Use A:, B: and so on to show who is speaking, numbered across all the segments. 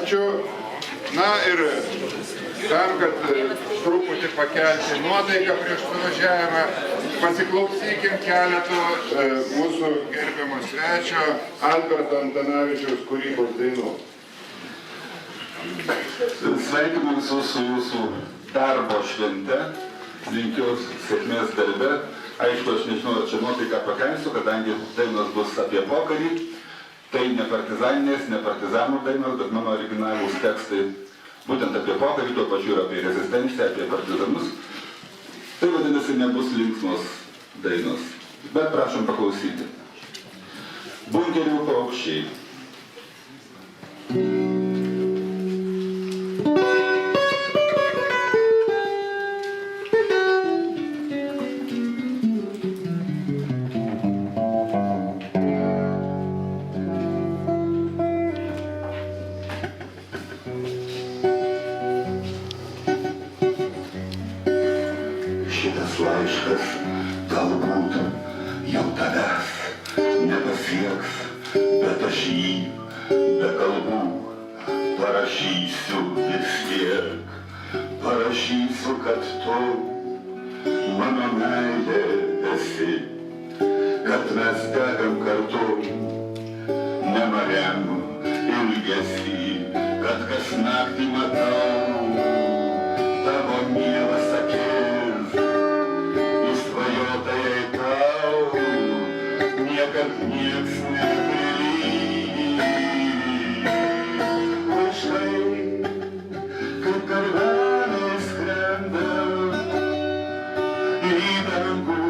A: Ačiū. Na ir tam, kad truputį pakelti nuotaiką prieš suvažiavimą, pasiklausykim keletų mūsų gerbiamo svečio Alberto Antanavičiaus kūrybos dainų.
B: Sveikinu visus su jūsų darbo švente, linkiu sėkmės darbe. Aišku, aš nežinau, ar čia nuotaiką pakelsiu, kadangi dainos bus apie pokarį. Tai ne partizaninės, ne partizanų dainos, bet mano originalūs tekstai būtent apie pokarį, tuo pačiu ir apie rezistenciją, apie partizanus. Tai vadinasi, nebus linksmos dainos, bet prašom paklausyti. Bunkerių paukščiai.
C: Laiškas galbūt jau tavęs nepasieks, bet aš jį be kalbų parašysiu vis tiek. Parašysiu, kad tu mano meilė esi, kad mes degam kartu nemariam ilgesį, kad kas naktį matau tavo mielas akis. Niekad nieks neprilygins. Laiškai, kaip karvelė skrenda į dangų,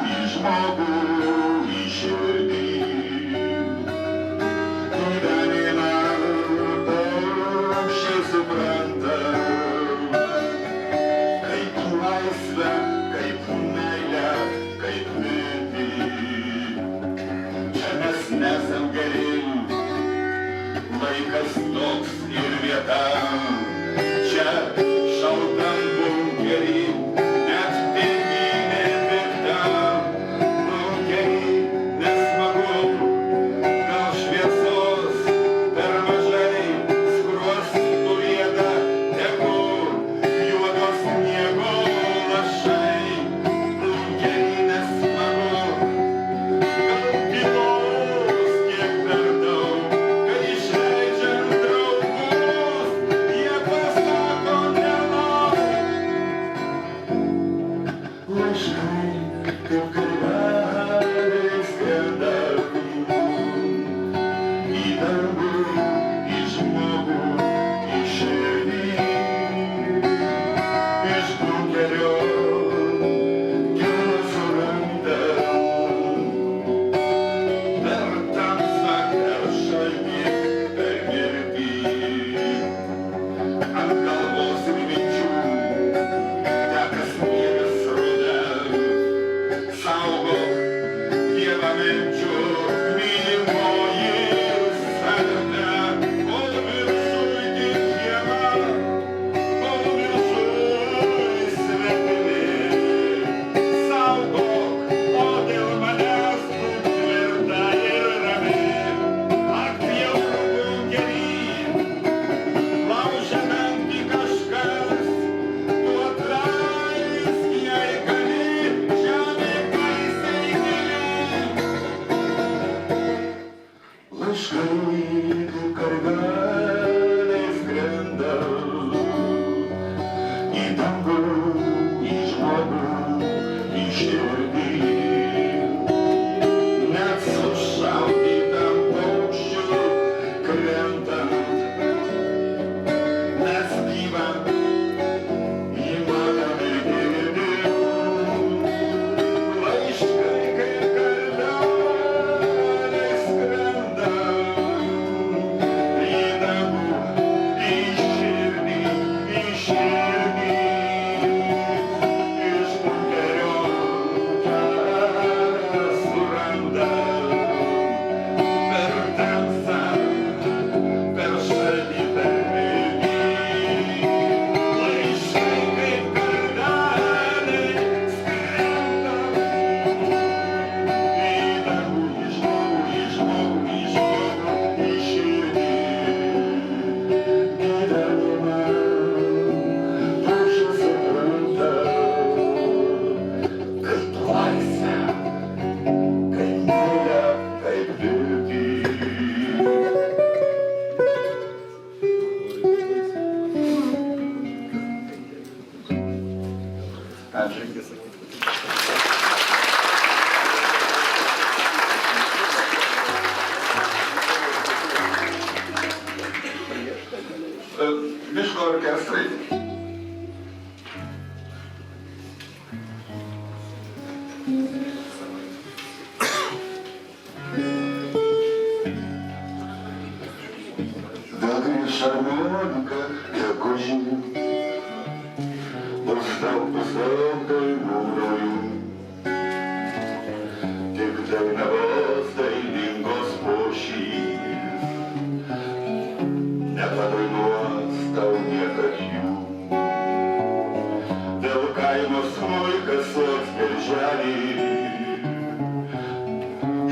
C: į žmogų, į širdį. Gyvenimą paukščiai supranta, kaip laisvę, kaip meilę, kaip viltį. Nesam geri, laikas toks ir vieta, čia šaltam bunkerį, net tėvynė pikta. Bunkerį nesmagu, gal šviesos per mažai, skruostų rieda, tegu juodos sniego lašai. Bunkerį nesmagu, gal kito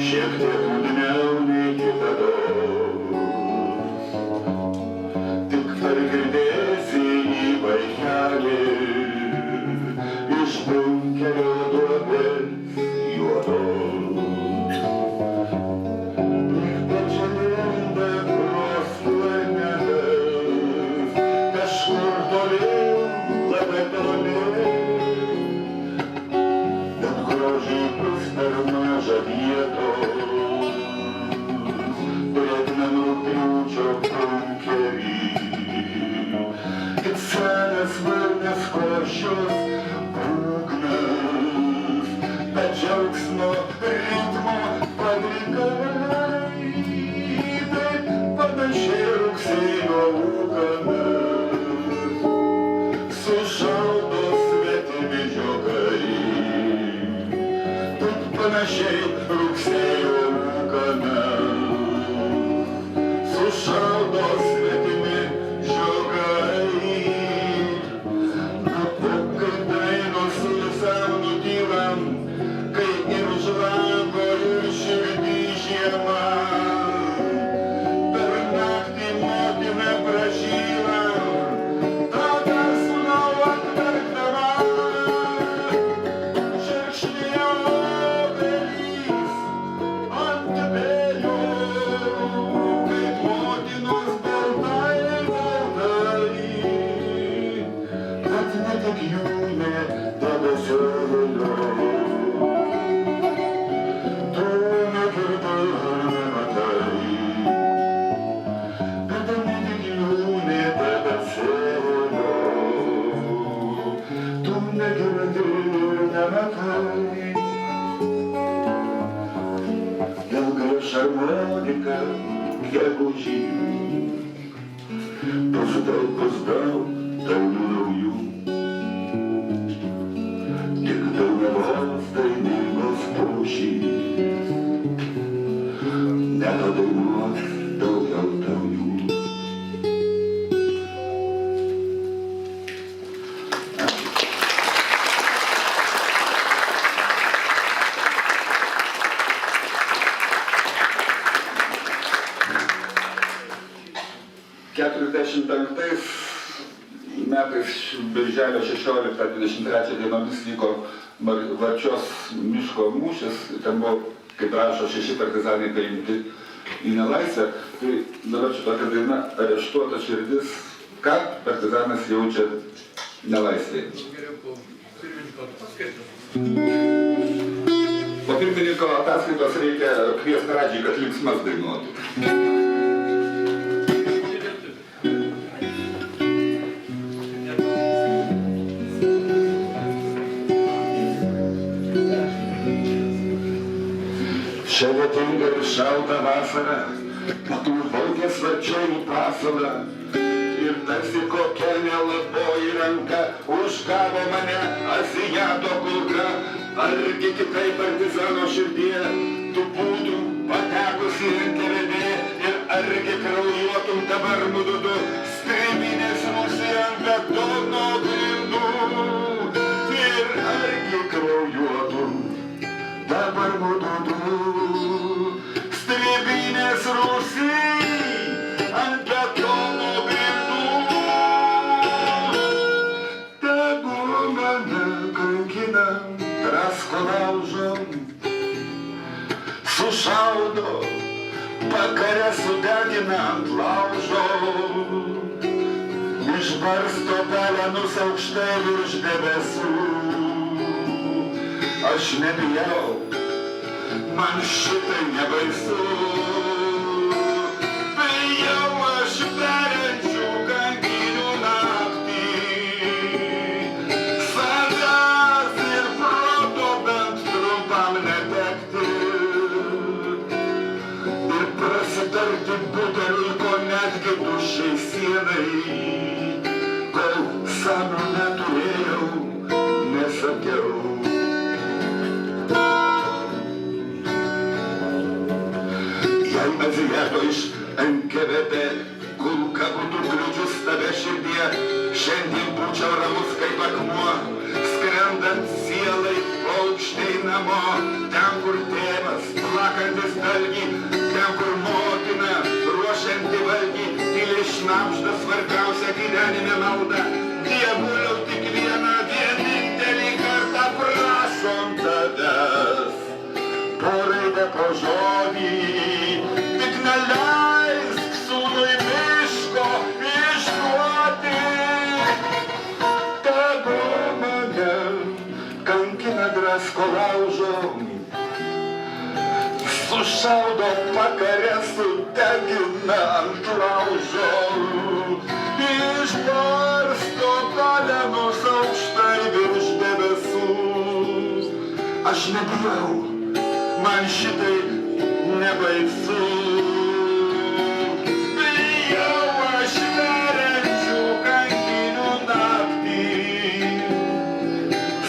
C: šiek tiek liūdniau nei kitados. Tik ar girdėsi į vaikelį iš bunkerio duobės juodos. Tik pačialinda pro skverneles, kažkur toli, labai toli. Bet grožiui bus per maža vietos, drėgnamų pjūčio bunkerį. It senas varnas košius būgnas, be džiaugsmo ritmo padrikai. Taip panašiai rugsėjo ūkanas sušaudo svetimi žiogai. Taip panašiai rugsėjo ūkanas sušaudo svetimi žiogai. Kai dainos visam nutylam, kai ir už lango ir širdį žiema, per naktį motina pražyla, tada sūnau atverkdama. Šerkšnėjo obelys ant vėjo, kaip motinos baltai, bet ne tik jūne debesilio. Tu negirdai ir nematai, bet ne tik jūne debesilio. Tu negirdai ir nematai. Ilga šarmonika gegužį, pusdaug dainų naujų. Tik dainavos dainingos pušys nedainuos daugiau taujų.
B: Metais birželio 16-23 dienomis vyko Varčios miško mūšis, ten buvo, kaip rašo, 6 partizanai paimti į nelaisvę. Tai dabar čia tokia daina Areštuota širdis, ką partizanas jaučia nelaisvėje. Po pirmininko ataskaitos reikia kviesti Radžį, kad linksmas dainuotų.
C: Šią lietingą ir šaltą vasarą patūžbaugės varčiai į pasalą ir tarsi kokia nelaboji ranka užgavo mane Azijato kulka. Argi kitaip partizano širdie tu būtum patekusi į NKVD ir argi kraujuotum dabar mududu strėminės Rusija ant betono grindų ir argi kraujuotum dabar mududu strėminės Rusija ant betono grindų. Tegu mane kankina drasko laužom, sušaudo, vakare sudegina ant laužo, išbarsto pelenus aukštai virš debesų. Aš nebijau, man šitai nebaisu, bijau aš veriančių kankinių naktį, savęs ir proto bent trumpam netekti ir prasitarti buteliui, ko netgi tuščiai sienai, kol sąnų neturėjau, nesakiau. Jei Azijato iš NKVD kulka būtų kliudžius tave širdie, šiandien būčiau ramus kaip akmuo, skrendant sielai paukštai namo, ten, kur tėvas plakantis dalgį, ten, kur motina ruošianti valgį, tyliai šnabžda svarbiausia gyvenime malda. Dievuliau, tik vieną vienintelį kartą prašom tavęs. Po raidę, po žodį, tik neleisk sūnui miško išduoti. Tegu mane kankina drasko laužo, sušaudo pakarę, sudegina ant laužo, išbarsto pelenus aukštai virš debesų. Aš nebijau, man šitai nebaisu. Bijau aš veriančių kankinių naktį,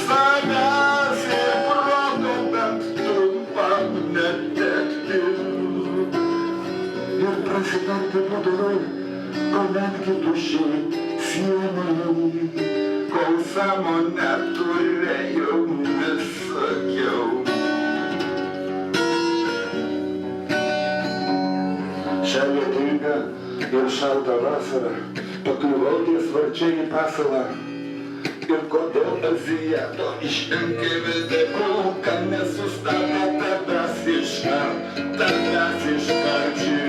C: savęs ir proto bent trumpam netekti. Ir prasitarti budului, kol netgi tuščiai sienai, kol sąmonę turėjau, nesakiau. Šią lietingą ir šaltą vasarą pakliuvau ties varčiai į pasalą. Ir kodėl Azijato išrinkai vis dėkuka nesustabdė tavęs iškart žemė.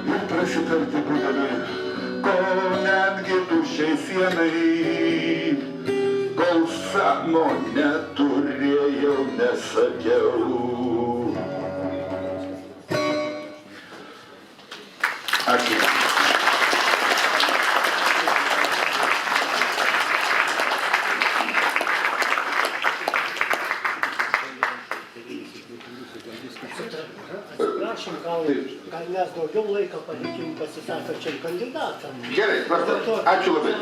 C: Ir prasitarti budeliui, kol netgi tuščiai sienai, kol sąmonę turėjau, nesakiau. Ačiū.
D: Atsiprašom, gal mes daugiau laiko palikim pasisakančiam kandidatam.
C: Gerai, ačiū labai.